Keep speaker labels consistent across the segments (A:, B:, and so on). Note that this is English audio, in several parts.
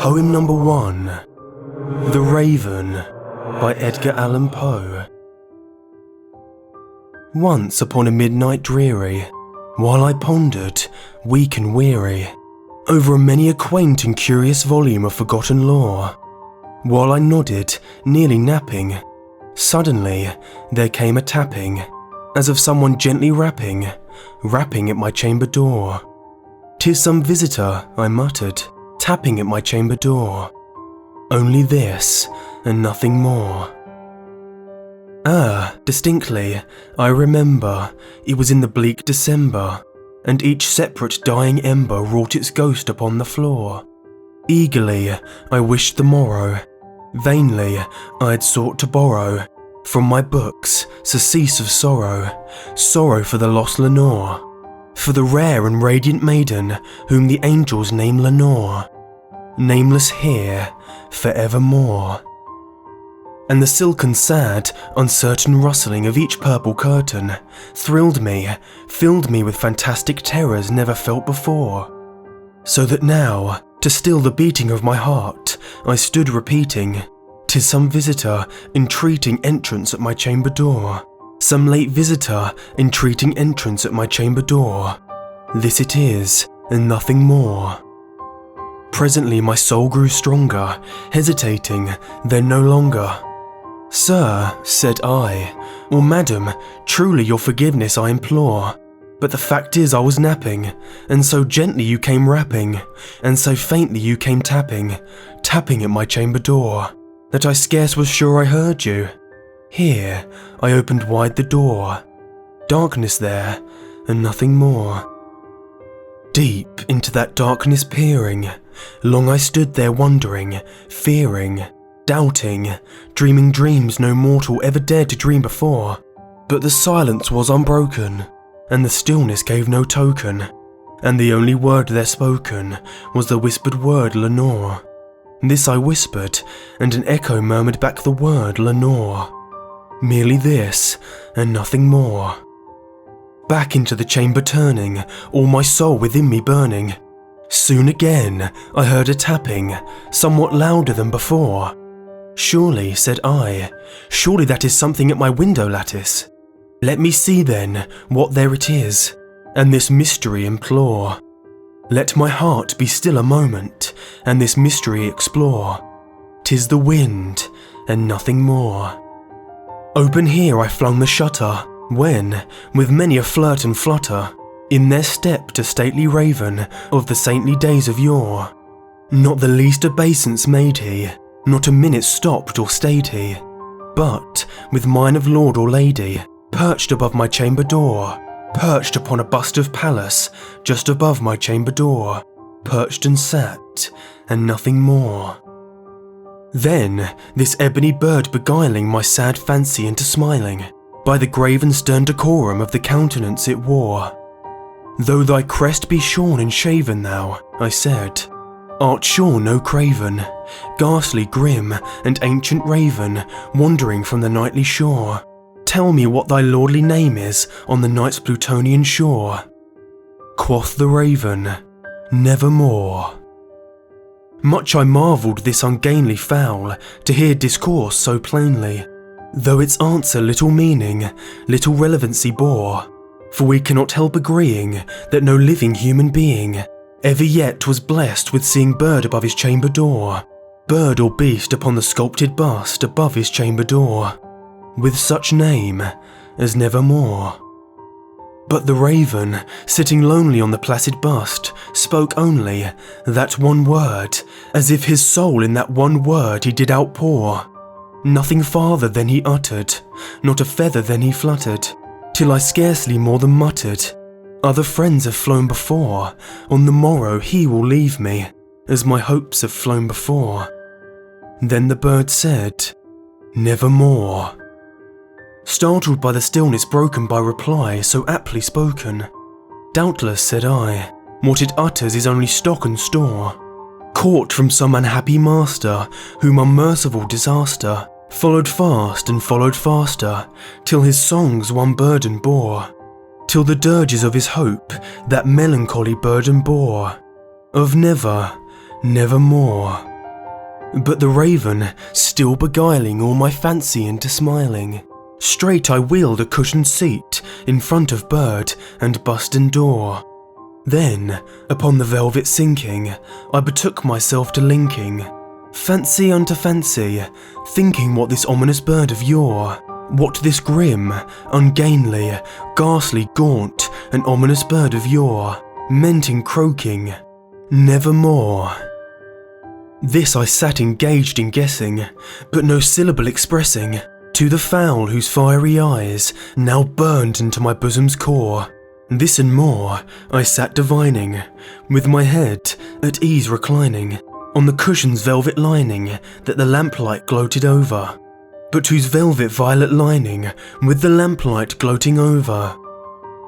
A: Poem number 1, The Raven, by Edgar Allan Poe. Once upon a midnight dreary, while I pondered, weak and weary, over many a quaint and curious volume of forgotten lore, while I nodded, nearly napping, suddenly there came a tapping, as of someone gently rapping at my chamber door. "'Tis some visitor," I muttered, tapping at my chamber door. Only this, and nothing more. Distinctly, I remember, it was in the bleak December, and each separate dying ember wrought its ghost upon the floor. Eagerly, I wished the morrow. Vainly, I had sought to borrow from my books surcease of sorrow for the lost Lenore, for the rare and radiant maiden whom the angels name Lenore, nameless here forevermore. And the silken, sad, uncertain rustling of each purple curtain thrilled me, filled me with fantastic terrors never felt before. So that now, to still the beating of my heart, I stood repeating, "'Tis some visitor entreating entrance at my chamber door. Some late visitor entreating entrance at my chamber door. This it is, and nothing more." Presently my soul grew stronger, hesitating, then no longer. "Sir," said I, "or madam, truly your forgiveness I implore. But the fact is I was napping, and so gently you came rapping, and so faintly you came tapping at my chamber door, that I scarce was sure I heard you. Here, I opened wide the door. Darkness there, and nothing more." Deep into that darkness peering, long I stood there wondering, fearing, doubting, dreaming dreams no mortal ever dared to dream before. But the silence was unbroken, and the stillness gave no token, and the only word there spoken was the whispered word Lenore. This I whispered, and an echo murmured back the word Lenore. Merely this, and nothing more. Back into the chamber turning, all my soul within me burning. Soon again I heard a tapping, somewhat louder than before. "Surely," said I, "surely that is something at my window lattice. Let me see then what there it is, and this mystery implore. Let my heart be still a moment, and this mystery explore. 'Tis the wind, and nothing more." Open here I flung the shutter, when, with many a flirt and flutter, in there stepped a stately raven of the saintly days of yore. Not the least obeisance made he, not a minute stopped or stayed he, but, with mine of lord or lady, perched above my chamber door, perched upon a bust of Pallas, just above my chamber door, perched and sat, and nothing more. Then, this ebony bird beguiling my sad fancy into smiling, by the grave and stern decorum of the countenance it wore. "Though thy crest be shorn and shaven thou," I said, "art sure no craven, ghastly, grim, and ancient raven, wandering from the nightly shore. Tell me what thy lordly name is on the night's Plutonian shore." Quoth the raven, "Nevermore." Much I marvelled this ungainly fowl to hear discourse so plainly, though its answer little meaning, little relevancy bore. For we cannot help agreeing that no living human being ever yet was blessed with seeing bird above his chamber door, bird or beast upon the sculpted bust above his chamber door, with such name as Nevermore. But the raven, sitting lonely on the placid bust, spoke only that one word, as if his soul in that one word he did outpour. Nothing farther than he uttered, not a feather then he fluttered, till I scarcely more than muttered, "Other friends have flown before, on the morrow he will leave me, as my hopes have flown before." Then the bird said, "Nevermore." Startled by the stillness broken by reply so aptly spoken, "Doubtless," said I, "what it utters is only stock and store, caught from some unhappy master, whom unmerciful disaster followed fast and followed faster, till his songs one burden bore, till the dirges of his hope that melancholy burden bore, of never, nevermore." but the raven still beguiling all my fancy into smiling. Straight I wheeled a cushioned seat in front of bird and bust and door. Then, upon the velvet sinking, I betook myself to linking fancy unto fancy, thinking what this ominous bird of yore, what this grim, ungainly, ghastly, gaunt, and ominous bird of yore meant in croaking, Nevermore. This I sat engaged in guessing, but no syllable expressing, to the fowl whose fiery eyes now burned into my bosom's core. This and more I sat divining, with my head at ease reclining, on the cushion's velvet lining that the lamplight gloated over, but whose velvet violet lining with the lamplight gloating over,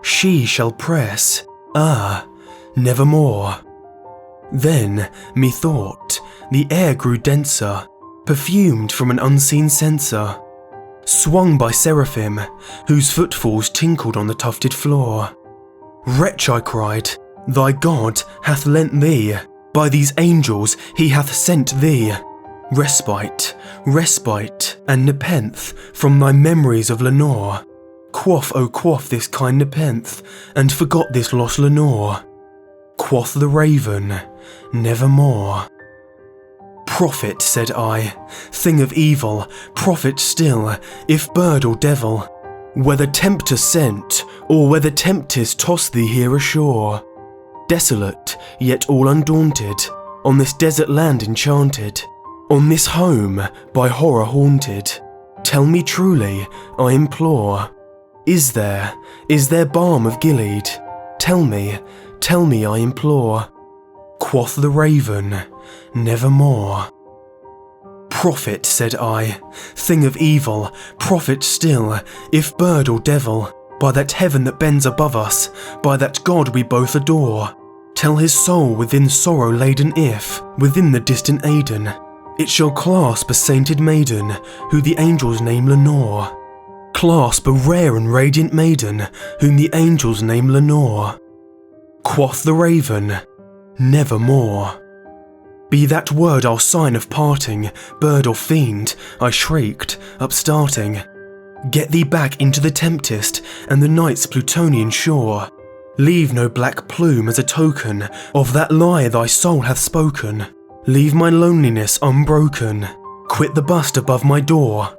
A: she shall press, nevermore. Then, methought, the air grew denser, perfumed from an unseen censer, swung by seraphim, whose footfalls tinkled on the tufted floor. Wretch, I cried, thy God hath lent thee, by these angels he hath sent thee, respite, respite, and nepenthe from thy memories of Lenore. Quaff, oh quaff this kind nepenthe, and forgot this lost Lenore. Quoth the raven, Nevermore. Prophet, said I, thing of evil, prophet still, if bird or devil, whether tempter sent, or whether temptest toss thee here ashore, desolate, yet all undaunted, on this desert land enchanted, on this home by horror haunted, tell me truly, I implore, is there balm of Gilead? Tell me, I implore. Quoth the raven, Nevermore. Prophet, said I, thing of evil, prophet still, if bird or devil, by that heaven that bends above us, by that God we both adore, tell his soul within sorrow laden if, within the distant Aidenn, it shall clasp a sainted maiden, who the angels name Lenore. Clasp a rare and radiant maiden, whom the angels name Lenore. Quoth the raven, Nevermore. Be that word our sign of parting, bird or fiend, I shrieked, upstarting. Get thee back into the tempest and the night's Plutonian shore. Leave no black plume as a token of that lie thy soul hath spoken. Leave my loneliness unbroken. Quit the bust above my door.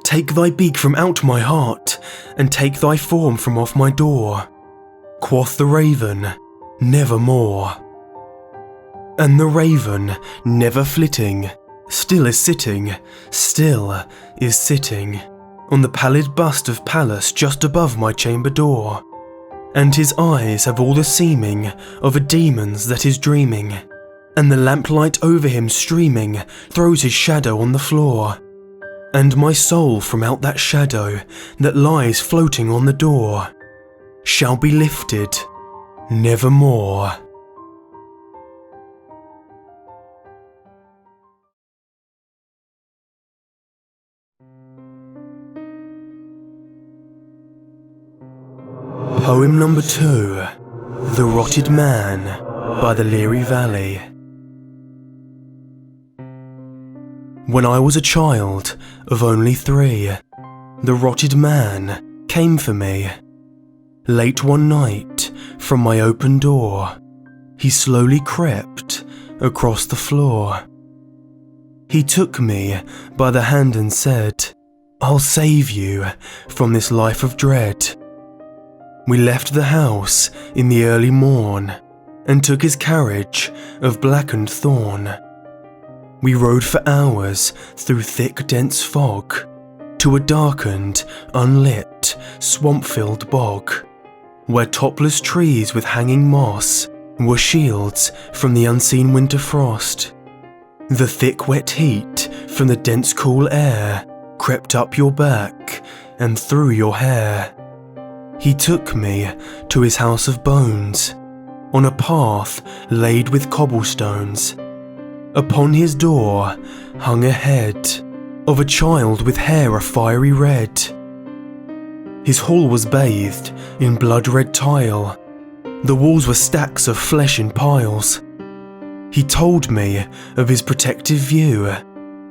A: Take thy beak from out my heart, and take thy form from off my door. Quoth the raven, Nevermore. And the raven, never flitting, still is sitting, on the pallid bust of Pallas just above my chamber door, and his eyes have all the seeming of a demon's that is dreaming, and the lamplight over him streaming throws his shadow on the floor, and my soul from out that shadow that lies floating on the door shall be lifted nevermore. Poem number 2, The Rotted Man by Thelirivalley. When I was a child of only 3, the rotted man came for me. Late one night, from my open door, he slowly crept across the floor. He took me by the hand and said, I'll save you from this life of dread. We left the house in the early morn and took his carriage of blackened thorn. We rode for hours through thick, dense fog to a darkened, unlit, swamp-filled bog, where topless trees with hanging moss were shields from the unseen winter frost. The thick, wet heat from the dense, cool air crept up your back and through your hair. He took me to his house of bones, on a path laid with cobblestones. Upon his door hung a head of a child with hair a fiery red. His hall was bathed in blood-red tile. The walls were stacks of flesh in piles. He told me of his protective view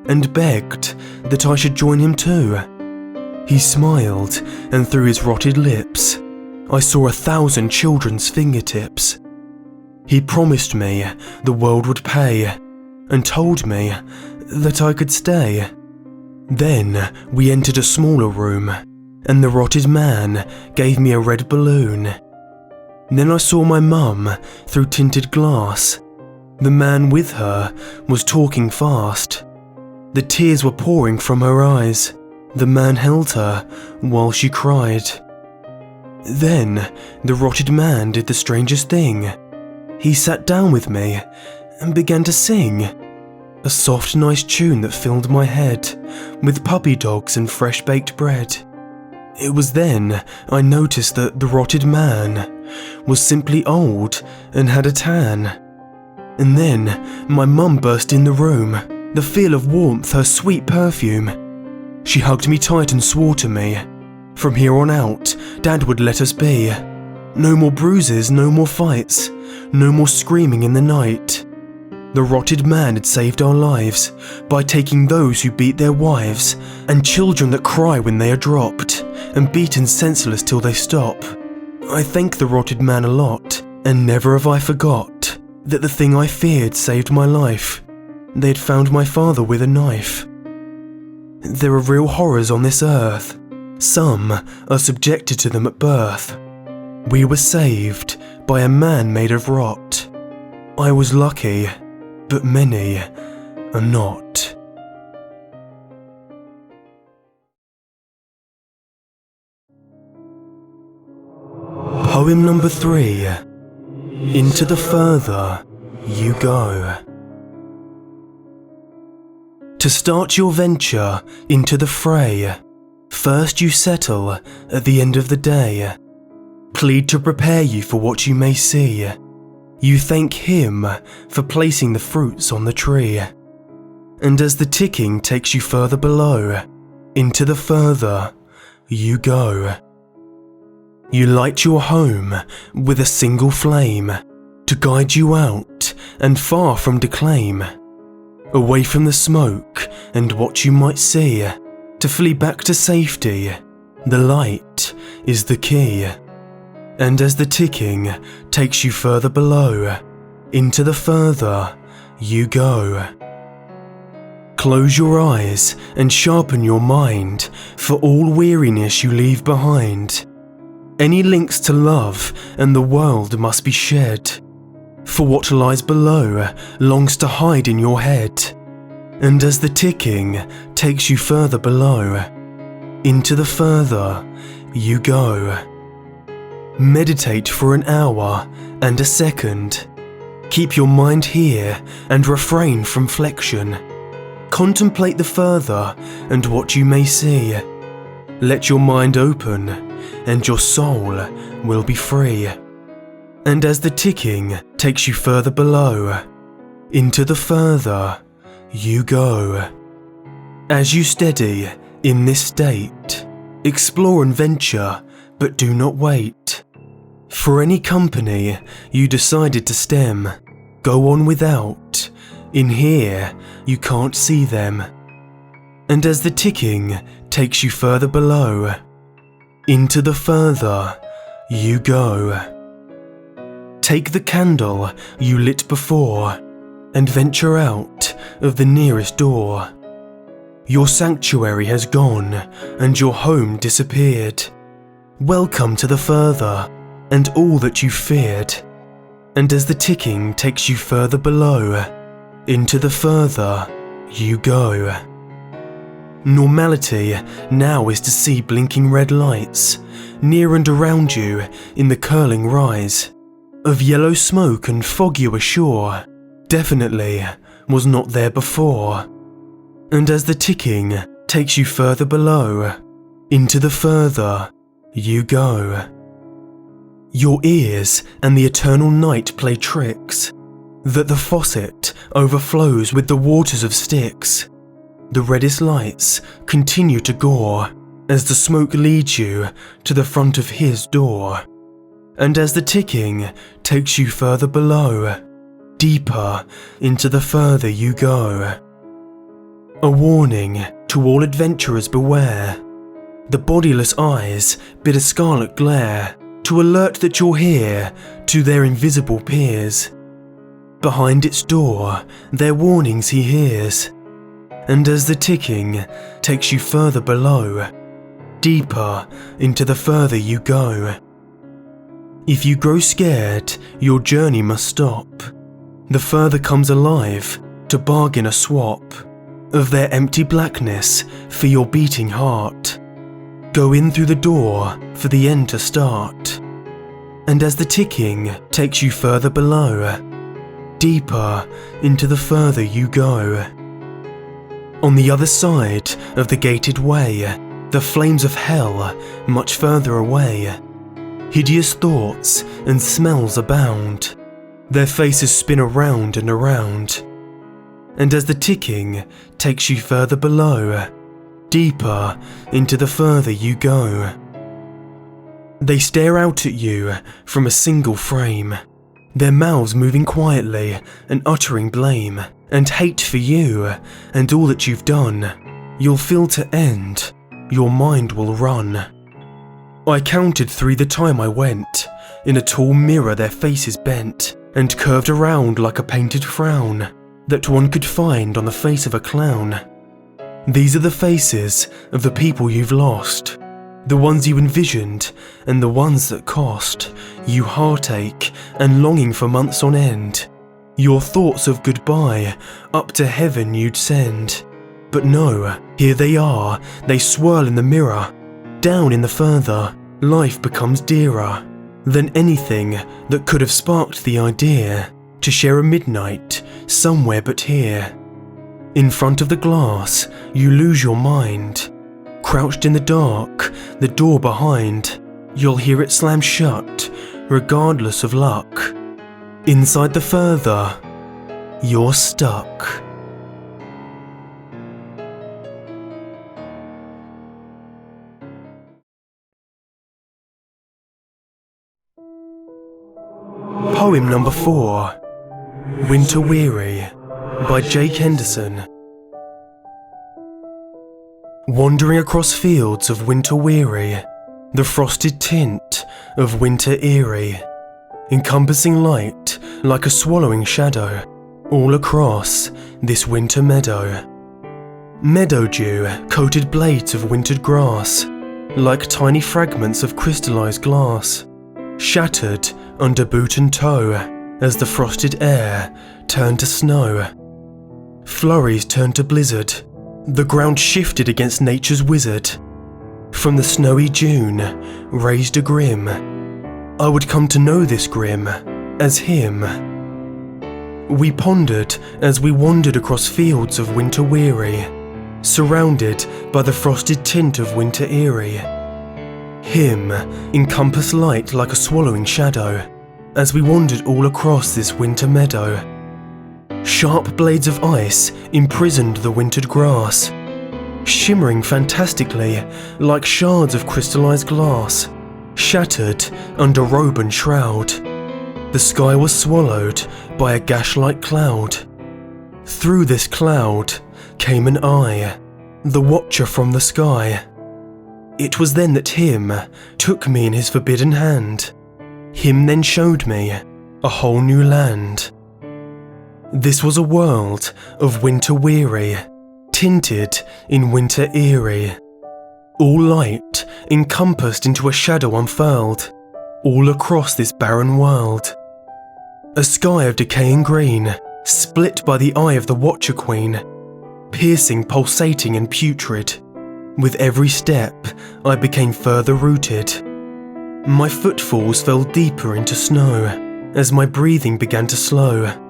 A: and begged that I should join him too. He smiled, and through his rotted lips, I saw 1,000 children's fingertips. He promised me the world would pay and told me that I could stay. Then we entered a smaller room, and the rotted man gave me a red balloon. Then I saw my mum through tinted glass. The man with her was talking fast. The tears were pouring from her eyes. The man held her while she cried. Then the rotted man did the strangest thing. He sat down with me and began to sing. A soft, nice tune that filled my head with puppy dogs and fresh-baked bread. It was then I noticed that the rotted man was simply old and had a tan. And then my mum burst in the room, the feel of warmth, her sweet perfume. She hugged me tight and swore to me, from here on out, Dad would let us be. No more bruises, no more fights, no more screaming in the night. The rotted man had saved our lives by taking those who beat their wives and children that cry when they are dropped and beaten senseless till they stop. I thank the rotted man a lot, and never have I forgot that the thing I feared saved my life. They had found my father with a knife. There are real horrors on this earth. Some are subjected to them at birth. We were saved by a man made of rot. I was lucky, but many are not. Poem number 3. Into the further you go. To start your venture into the fray, first you settle at the end of the day. Plead to prepare you for what you may see. You thank him for placing the fruits on the tree. And as the ticking takes you further below, into the further you go. You light your home with a single flame to guide you out and far from declaim. Away from the smoke and what you might see, to flee back to safety, the light is the key. And as the ticking takes you further below, into the further you go. Close your eyes and sharpen your mind, for all weariness you leave behind. Any links to love and the world must be shed, for what lies below longs to hide in your head. And as the ticking takes you further below, into the further you go. Meditate for an hour and a second. Keep your mind here and refrain from flexion. Contemplate the further and what you may see. Let your mind open and your soul will be free. And as the ticking takes you further below, into the further you go. As you steady in this state, explore and venture, but do not wait. For any company you decided to stem, go on without. In here you can't see them. And as the ticking takes you further below, into the further you go. Take the candle you lit before and venture out of the nearest door. Your sanctuary has gone and your home disappeared. Welcome to the further and all that you feared. And as the ticking takes you further below, into the further you go. Normality now is to see blinking red lights near and around you in the curling rise of yellow smoke, and fog you are sure definitely was not there before. And as the ticking takes you further below, into the further you go. Your ears and the eternal night play tricks, that the faucet overflows with the waters of Styx. The reddest lights continue to gore as the smoke leads you to the front of his door. And as the ticking takes you further below, deeper into the further you go. A warning to all adventurers beware. The bodiless eyes bid a scarlet glare to alert that you're here to their invisible peers. Behind its door, their warnings he hears, and as the ticking takes you further below, deeper into the further you go. If you grow scared, your journey must stop. The further comes alive to bargain a swap of their empty blackness for your beating heart. Go in through the door for the end to start. And as the ticking takes you further below, deeper into the further you go. On the other side of the gated way, the flames of hell much further away. Hideous thoughts and smells abound. Their faces spin around and around. And as the ticking takes you further below, deeper into the further you go. They stare out at you from a single frame, their mouths moving quietly and uttering blame and hate for you and all that you've done. You'll feel to end, your mind will run. I counted 3 the time I went. In a tall mirror their faces bent and curved around like a painted frown that one could find on the face of a clown. These are the faces of the people you've lost, the ones you envisioned and the ones that cost you heartache and longing for months on end. Your thoughts of goodbye up to heaven you'd send. But no, here they are, they swirl in the mirror. Down in the further, life becomes dearer than anything that could have sparked the idea to share a midnight somewhere but here. In front of the glass, you lose your mind. Crouched in the dark, the door behind, you'll hear it slam shut, regardless of luck. Inside the further, you're stuck. Poem number 4, Winter Weary, by Jake Henderson. Wandering across fields of winter weary, the frosted tint of winter eerie, encompassing light like a swallowing shadow, all across this winter meadow. Meadow dew coated blades of wintered grass, like tiny fragments of crystallized glass, shattered under boot and toe as the frosted air turned to snow. Flurries turned to blizzard, the ground shifted against nature's wizard. From the snowy June raised a grim. I would come to know this grim as him. We pondered as we wandered across fields of winter weary, surrounded by the frosted tint of winter eerie. Him encompassed light like a swallowing shadow as we wandered all across this winter meadow. Sharp blades of ice imprisoned the wintered grass, shimmering fantastically like shards of crystallized glass, shattered under robe and shroud. The sky was swallowed by a gash-like cloud. Through this cloud came an eye, the watcher from the sky. It was then that him took me in his forbidden hand. Him then showed me a whole new land. This was a world of winter weary, tinted in winter eerie. All light encompassed into a shadow unfurled, all across this barren world. A sky of decaying green, split by the eye of the Watcher Queen, piercing, pulsating and putrid. With every step, I became further rooted. My footfalls fell deeper into snow as my breathing began to slow.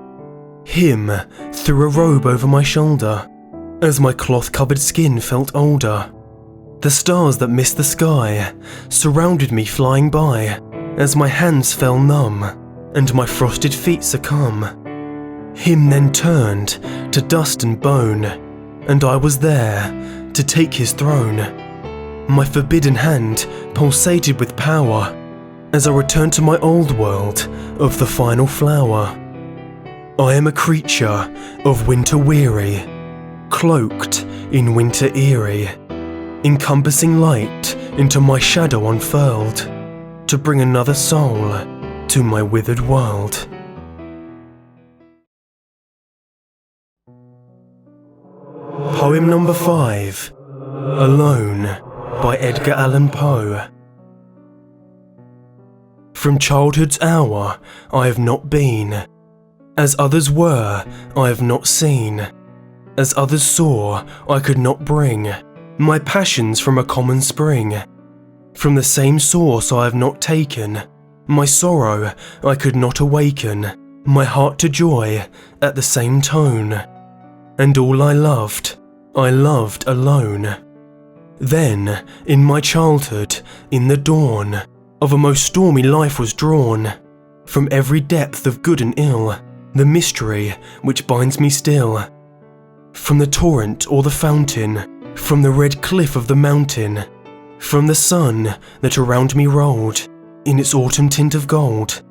A: Him threw a robe over my shoulder as my cloth-covered skin felt older. The stars that missed the sky surrounded me flying by as my hands fell numb and my frosted feet succumb. Him then turned to dust and bone, and I was there to take his throne. My forbidden hand pulsated with power as I returned to my old world of the final flower. I am a creature of winter weary, cloaked in winter eerie, encompassing light into my shadow unfurled, to bring another soul to my withered world. Poem number 5, Alone, by Edgar Allan Poe. From childhood's hour I have not been, as others were I have not seen, as others saw I could not bring my passions from a common spring. From the same source I have not taken my sorrow I could not awaken my heart to joy at the same tone. And all I loved alone. Then, in my childhood, in the dawn of a most stormy life was drawn, from every depth of good and ill, the mystery which binds me still. From the torrent or the fountain, from the red cliff of the mountain, from the sun that around me rolled in its autumn tint of gold,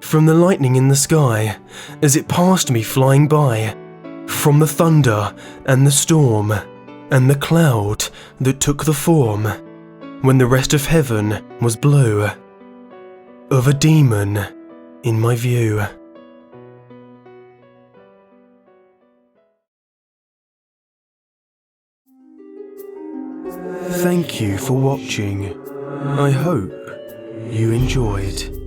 A: from the lightning in the sky as it passed me flying by, from the thunder and the storm and the cloud that took the form, when the rest of heaven was blue, of a demon in my view. Thank you for watching. I hope you enjoyed.